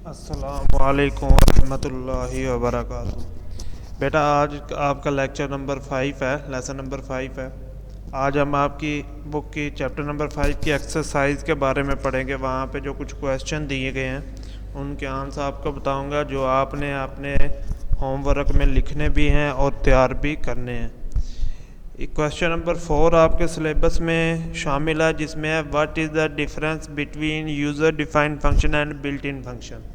अस्सलामु अलैकुम वरहमतुल्लाहि वबरकातुहू। बेटा आज आपका लेक्चर नंबर 5 है, लेसन नंबर 5 है। आज हम आपकी बुक की चैप्टर नंबर 5 की एक्सरसाइज के बारे में पढ़ेंगे। वहाँ पे जो कुछ क्वेश्चन दिए गए हैं उनके आंसर आपको बताऊंगा, जो आपने अपने होमवर्क में लिखने भी हैं और तैयार भी करने हैं। क्वेश्चन नंबर 4 आपके सिलेबस में शामिल है, जिसमें है what is the difference between user defined function and built in function.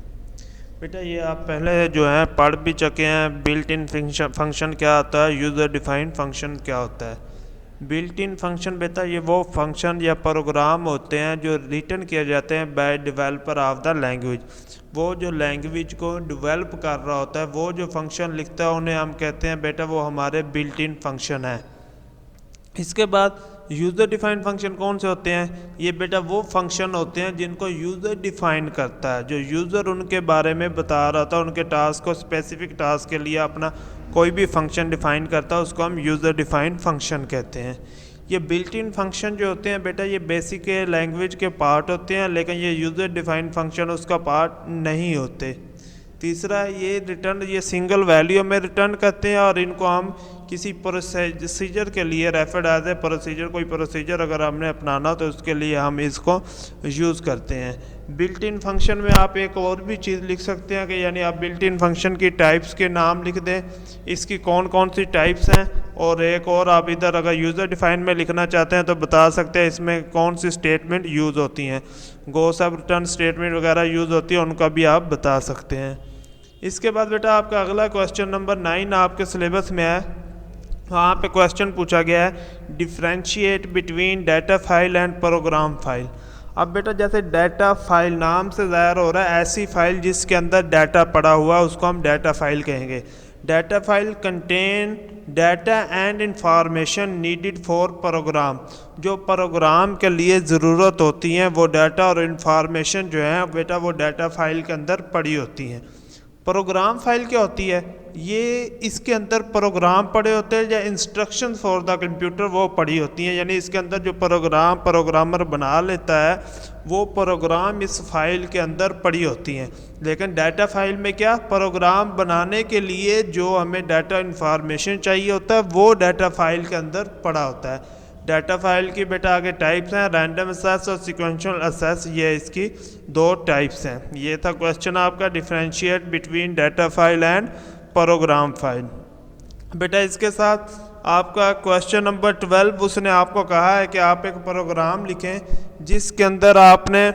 बेटा ये आप पहले जो है पढ़ भी चुके हैं। बिल्ट इन फंक्शन क्या होता है, यूज़र डिफाइंड फंक्शन क्या होता है। बिल्ट इन फंक्शन बेटा ये वो फंक्शन या प्रोग्राम होते हैं जो रिटर्न किए जाते हैं by developer of the language. वो जो लैंग्वेज को डेवलप कर रहा होता है, वो जो फंक्शन लिखता है उन्हें हम कहते हैं बेटा वो हमारे बिल्ट इन फंक्शन है। इसके बाद यूज़र डिफाइंड फंक्शन कौन से होते हैं, ये बेटा वो फंक्शन होते हैं जिनको यूज़र डिफाइन करता है। जो यूज़र उनके बारे में बता रहा था, उनके टास्क को स्पेसिफिक टास्क के लिए अपना कोई भी फंक्शन डिफाइन करता है, उसको हम यूज़र डिफाइंड फंक्शन कहते हैं। ये बिल्ट इन फंक्शन जो होते हैं बेटा ये बेसिक लैंग्वेज के पार्ट होते हैं, लेकिन ये यूज़र डिफाइंड फंक्शन उसका पार्ट नहीं होते। तीसरा ये सिंगल वैल्यू में रिटर्न करते हैं और इनको हम किसी प्रोसीजर के लिए रेफर्ड एज ए प्रोसीजर, कोई प्रोसीजर अगर हमने अपनाना तो उसके लिए हम इसको यूज़ करते हैं। बिल्ट इन फंक्शन में आप एक और भी चीज़ लिख सकते हैं कि यानी आप बिल्ट इन फंक्शन की टाइप्स के नाम लिख दें, इसकी कौन कौन सी टाइप्स हैं, और एक और आप इधर अगर यूज़र डिफाइन में लिखना चाहते हैं तो बता सकते हैं इसमें कौन सी स्टेटमेंट यूज़ होती हैं। गो सब रिटर्न स्टेटमेंट वगैरह यूज़ होती है, उनका भी आप बता सकते हैं। इसके बाद बेटा आपका अगला क्वेश्चन नंबर 9 आपके सिलेबस में है। वहाँ पे क्वेश्चन पूछा गया है differentiate between data file and program file. अब बेटा जैसे डाटा फाइल नाम से ज़ाहिर हो रहा है, ऐसी फाइल जिसके अंदर डाटा पड़ा हुआ है उसको हम डाटा फाइल कहेंगे। Data file contain data and information needed for program. जो प्रोग्राम के लिए ज़रूरत होती हैं वो डाटा और इंफॉर्मेशन जो है बेटा वो डाटा फाइल के अंदर पड़ी होती हैं। प्रोग्राम फाइल क्या होती है, ये इसके अंदर प्रोग्राम पड़े होते हैं या इंस्ट्रक्शन फॉर द कंप्यूटर वो पड़ी होती हैं। यानी इसके अंदर जो प्रोग्रामर बना लेता है वो प्रोग्राम इस फाइल के अंदर पड़ी होती हैं। लेकिन डाटा फाइल में क्या, प्रोग्राम बनाने के लिए जो हमें डाटा इंफॉर्मेशन चाहिए होता है वो डाटा फाइल के अंदर पड़ा होता है। डाटा फाइल की बेटा आगे टाइप्स हैं, रैंडम एक्सेस और सीक्वेंशियल एक्सेस, ये इसकी दो टाइप्स हैं। ये था क्वेश्चन आपका differentiate between data file and program file. बेटा इसके साथ आपका क्वेश्चन नंबर 12 उसने आपको कहा है कि आप एक प्रोग्राम लिखें जिसके अंदर आपने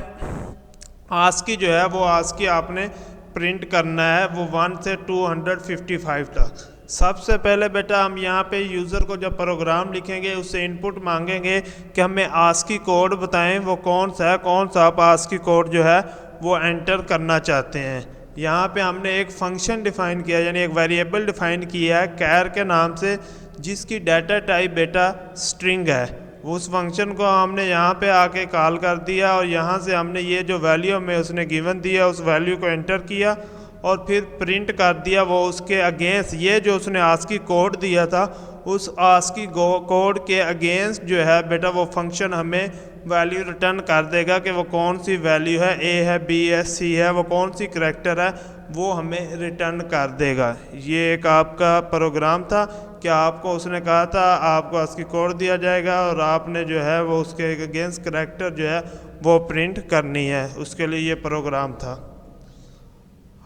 आस्की जो है वो आस्की आपने प्रिंट करना है, वो 1 से 255 तक। सबसे पहले बेटा हम यहाँ पे यूज़र को जब प्रोग्राम लिखेंगे उससे इनपुट मांगेंगे कि हमें आस्की कोड बताएं, वो कौन सा है, कौन सा आप आस्की कोड जो है वो एंटर करना चाहते हैं। यहाँ पे हमने एक फंक्शन डिफ़ाइन किया, यानी एक वेरिएबल डिफ़ाइन किया है कैर के नाम से, जिसकी डाटा टाइप बेटा स्ट्रिंग है। उस फंक्शन को हमने यहाँ पे आके कॉल कर दिया और यहाँ से हमने ये जो वैल्यू हमें उसने गिवन दिया उस वैल्यू को एंटर किया और फिर प्रिंट कर दिया वो उसके अगेंस्ट, ये जो उसने आस्की कोड दिया था उस आस्की कोड के अगेंस्ट जो है बेटा वो फंक्शन हमें वैल्यू रिटर्न कर देगा कि वो कौन सी वैल्यू है, ए है, बी है, सी है, वो कौन सी करैक्टर है वो हमें रिटर्न कर देगा। ये एक आपका प्रोग्राम था कि आपको उसने कहा था आपको आस्की कोड दिया जाएगा और आपने जो है वो उसके अगेंस्ट करैक्टर जो है वो प्रिंट करनी है, उसके लिए ये प्रोग्राम था।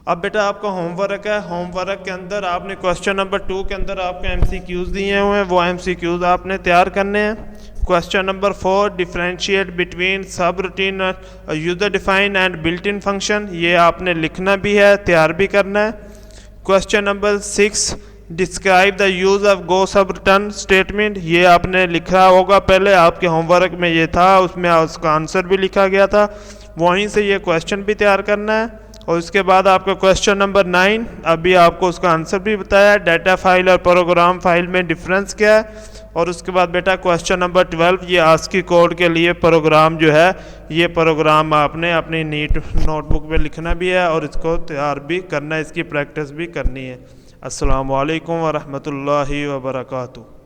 अब बेटा आपका होमवर्क है, होमवर्क के अंदर आपने क्वेश्चन नंबर 2 के अंदर आपके MCQs दिए हुए हैं, वो MCQs आपने तैयार करने हैं। Question number 4 differentiate between subroutine user define and built in function, ये आपने लिखना भी है, तैयार भी करना है। Question number 6 describe the use of gosub return statement, ये आपने लिखा होगा, पहले आपके होमवर्क में ये था, उसमें उसका आंसर भी लिखा गया था, वहीं से ये क्वेश्चन भी तैयार करना है। और इसके बाद आपका क्वेश्चन नंबर 9 अभी आपको उसका आंसर भी बताया, डाटा फाइल और प्रोग्राम फाइल में डिफरेंस क्या है। और उसके बाद बेटा क्वेश्चन नंबर 12 ये आस्की कोड के लिए प्रोग्राम जो है ये प्रोग्राम आपने अपनी नीट नोटबुक में लिखना भी है और इसको तैयार भी करना है, इसकी प्रैक्टिस भी करनी है। अस्सलामु अलैकुम वरहमतुल्लाहि वबरकातुहू।